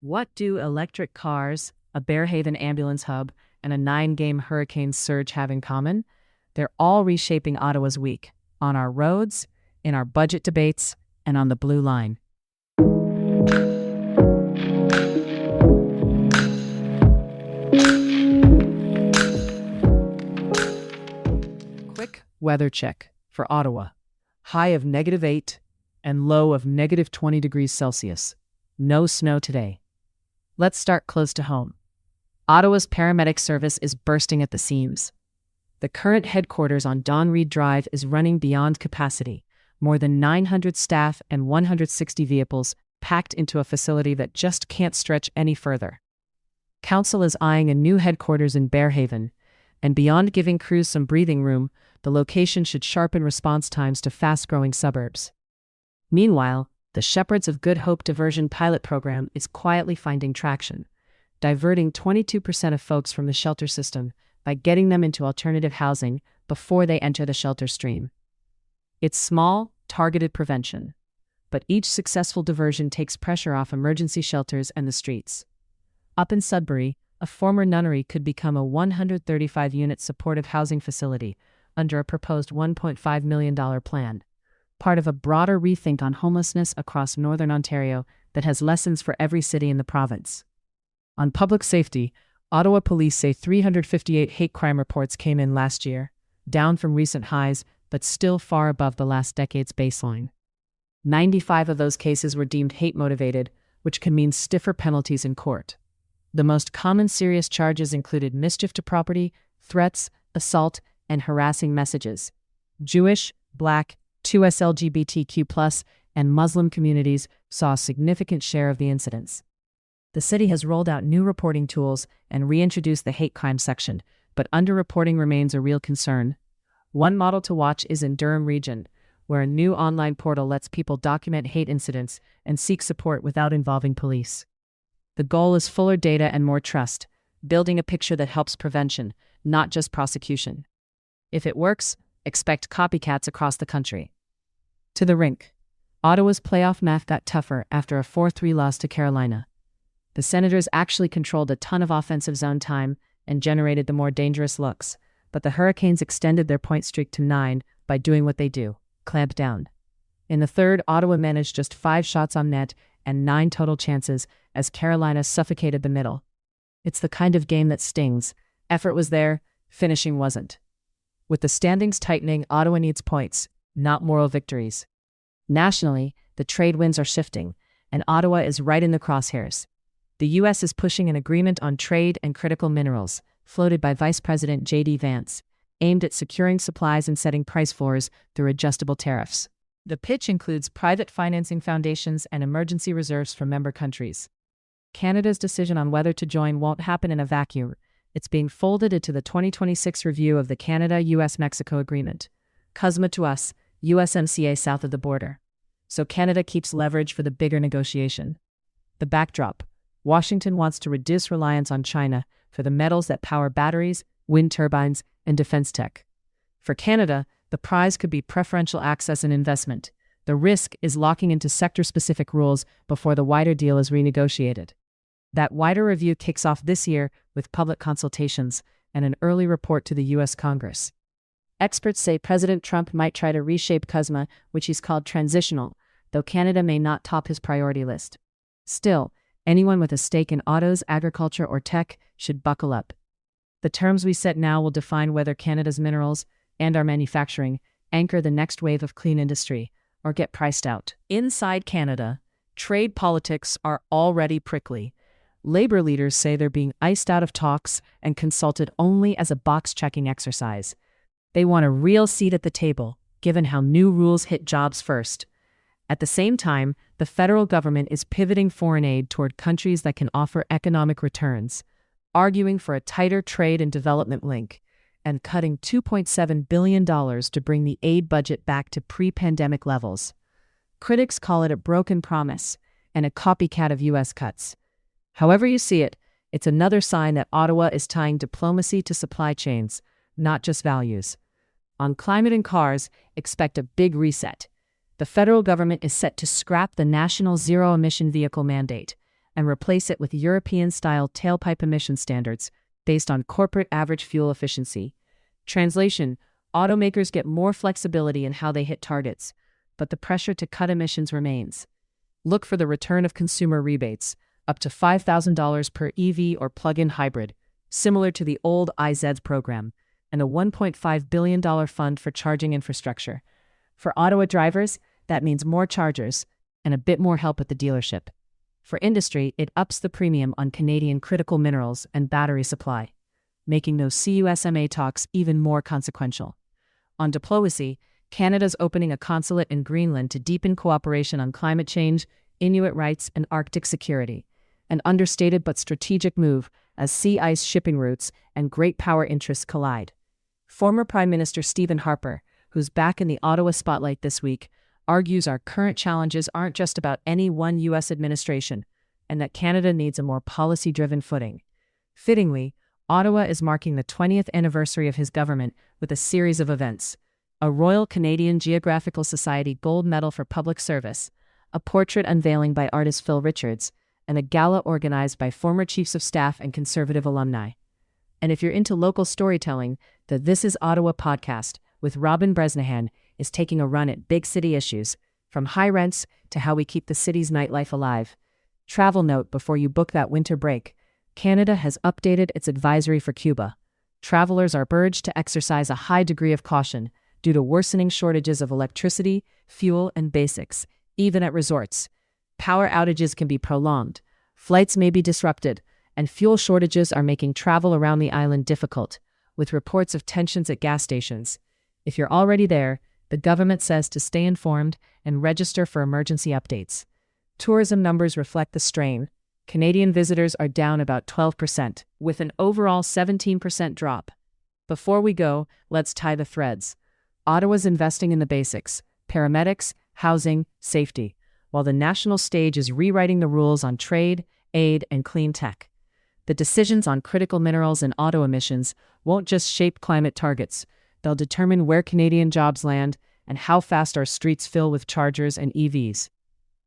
What do electric cars, a Barrhaven ambulance hub, and a 9-game hurricane surge have in common? They're all reshaping Ottawa's week, on our roads, in our budget debates, and on the blue line. Quick weather check for Ottawa. High of -8 and low of -20 degrees Celsius. No snow today. Let's start close to home. Ottawa's paramedic service is bursting at the seams. The current headquarters on Don Reid Drive is running beyond capacity, more than 900 staff and 160 vehicles packed into a facility that just can't stretch any further. Council is eyeing a new headquarters in Barrhaven, and beyond giving crews some breathing room, the location should sharpen response times to fast-growing suburbs. Meanwhile, the Shepherds of Good Hope Diversion pilot program is quietly finding traction, diverting 22% of folks from the shelter system by getting them into alternative housing before they enter the shelter stream. It's small, targeted prevention, but each successful diversion takes pressure off emergency shelters and the streets. Up in Sudbury, a former nunnery could become a 135-unit supportive housing facility under a proposed $1.5 million plan, part of a broader rethink on homelessness across northern Ontario that has lessons for every city in the province. On public safety, Ottawa police say 358 hate crime reports came in last year, down from recent highs, but still far above the last decade's baseline. 95 of those cases were deemed hate-motivated, which can mean stiffer penalties in court. The most common serious charges included mischief to property, threats, assault, and harassing messages. Jewish, Black, 2S LGBTQ+, and Muslim communities saw a significant share of the incidents. The city has rolled out new reporting tools and reintroduced the hate crime section, but underreporting remains a real concern. One model to watch is in Durham region, where a new online portal lets people document hate incidents and seek support without involving police. The goal is fuller data and more trust, building a picture that helps prevention, not just prosecution. If it works, expect copycats across the country. To the rink. Ottawa's playoff math got tougher after a 4-3 loss to Carolina. The Senators actually controlled a ton of offensive zone time and generated the more dangerous looks, but the Hurricanes extended their point streak to 9 by doing what they do, clamp down. In the third, Ottawa managed just 5 shots on net and 9 total chances as Carolina suffocated the middle. It's the kind of game that stings. Effort was there, finishing wasn't. With the standings tightening, Ottawa needs points, not moral victories. Nationally, the trade winds are shifting, and Ottawa is right in the crosshairs. The U.S. is pushing an agreement on trade and critical minerals, floated by Vice President J.D. Vance, aimed at securing supplies and setting price floors through adjustable tariffs. The pitch includes private financing foundations and emergency reserves for member countries. Canada's decision on whether to join won't happen in a vacuum. It's being folded into the 2026 review of the Canada-US-Mexico Agreement, CUSMA to us, USMCA south of the border. So Canada keeps leverage for the bigger negotiation. The backdrop: Washington wants to reduce reliance on China for the metals that power batteries, wind turbines, and defense tech. For Canada, the prize could be preferential access and investment. The risk is locking into sector-specific rules before the wider deal is renegotiated. That wider review kicks off this year with public consultations and an early report to the U.S. Congress. Experts say President Trump might try to reshape CUSMA, which he's called transitional, though Canada may not top his priority list. Still, anyone with a stake in autos, agriculture, or tech should buckle up. The terms we set now will define whether Canada's minerals and our manufacturing anchor the next wave of clean industry or get priced out. Inside Canada, trade politics are already prickly. Labor leaders say they're being iced out of talks and consulted only as a box-checking exercise. They want a real seat at the table, given how new rules hit jobs first. At the same time, the federal government is pivoting foreign aid toward countries that can offer economic returns, arguing for a tighter trade and development link, and cutting $2.7 billion to bring the aid budget back to pre-pandemic levels. Critics call it a broken promise and a copycat of U.S. cuts. However you see it, it's another sign that Ottawa is tying diplomacy to supply chains, not just values. On climate and cars, expect a big reset. The federal government is set to scrap the national zero-emission vehicle mandate, and replace it with European-style tailpipe emission standards based on corporate average fuel efficiency. Translation: automakers get more flexibility in how they hit targets, but the pressure to cut emissions remains. Look for the return of consumer rebates, up to $5,000 per EV or plug-in hybrid, similar to the old IZEDS program, and a $1.5 billion fund for charging infrastructure. For Ottawa drivers, that means more chargers and a bit more help at the dealership. For industry, it ups the premium on Canadian critical minerals and battery supply, making those CUSMA talks even more consequential. On diplomacy, Canada's opening a consulate in Greenland to deepen cooperation on climate change, Inuit rights, and Arctic security. An understated but strategic move as sea ice shipping routes and great power interests collide. Former Prime Minister Stephen Harper, who's back in the Ottawa spotlight this week, argues our current challenges aren't just about any one U.S. administration, and that Canada needs a more policy-driven footing. Fittingly, Ottawa is marking the 20th anniversary of his government with a series of events: a Royal Canadian Geographical Society Gold Medal for Public Service, a portrait unveiling by artist Phil Richards, and a gala organized by former chiefs of staff and Conservative alumni. And if you're into local storytelling, the This is Ottawa podcast with Robin Bresnahan is taking a run at big city issues, from high rents to how we keep the city's nightlife alive. Travel note before you book that winter break: Canada has updated its advisory for Cuba. Travelers are urged to exercise a high degree of caution due to worsening shortages of electricity, fuel, and basics, even at resorts. Power outages can be prolonged, flights may be disrupted, and fuel shortages are making travel around the island difficult, with reports of tensions at gas stations. If you're already there, the government says to stay informed and register for emergency updates. Tourism numbers reflect the strain. Canadian visitors are down about 12%, with an overall 17% drop. Before we go, let's tie the threads. Ottawa's investing in the basics: paramedics, housing, safety, while the national stage is rewriting the rules on trade, aid, and clean tech. The decisions on critical minerals and auto emissions won't just shape climate targets. They'll determine where Canadian jobs land and how fast our streets fill with chargers and EVs.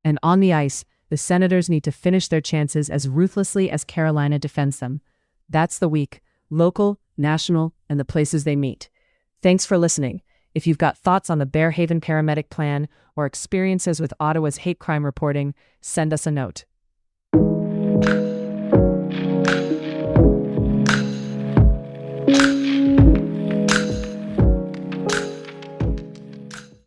And on the ice, the Senators need to finish their chances as ruthlessly as Carolina defends them. That's the week: local, national, and the places they meet. Thanks for listening. If you've got thoughts on the Barrhaven paramedic plan or experiences with Ottawa's hate crime reporting, send us a note.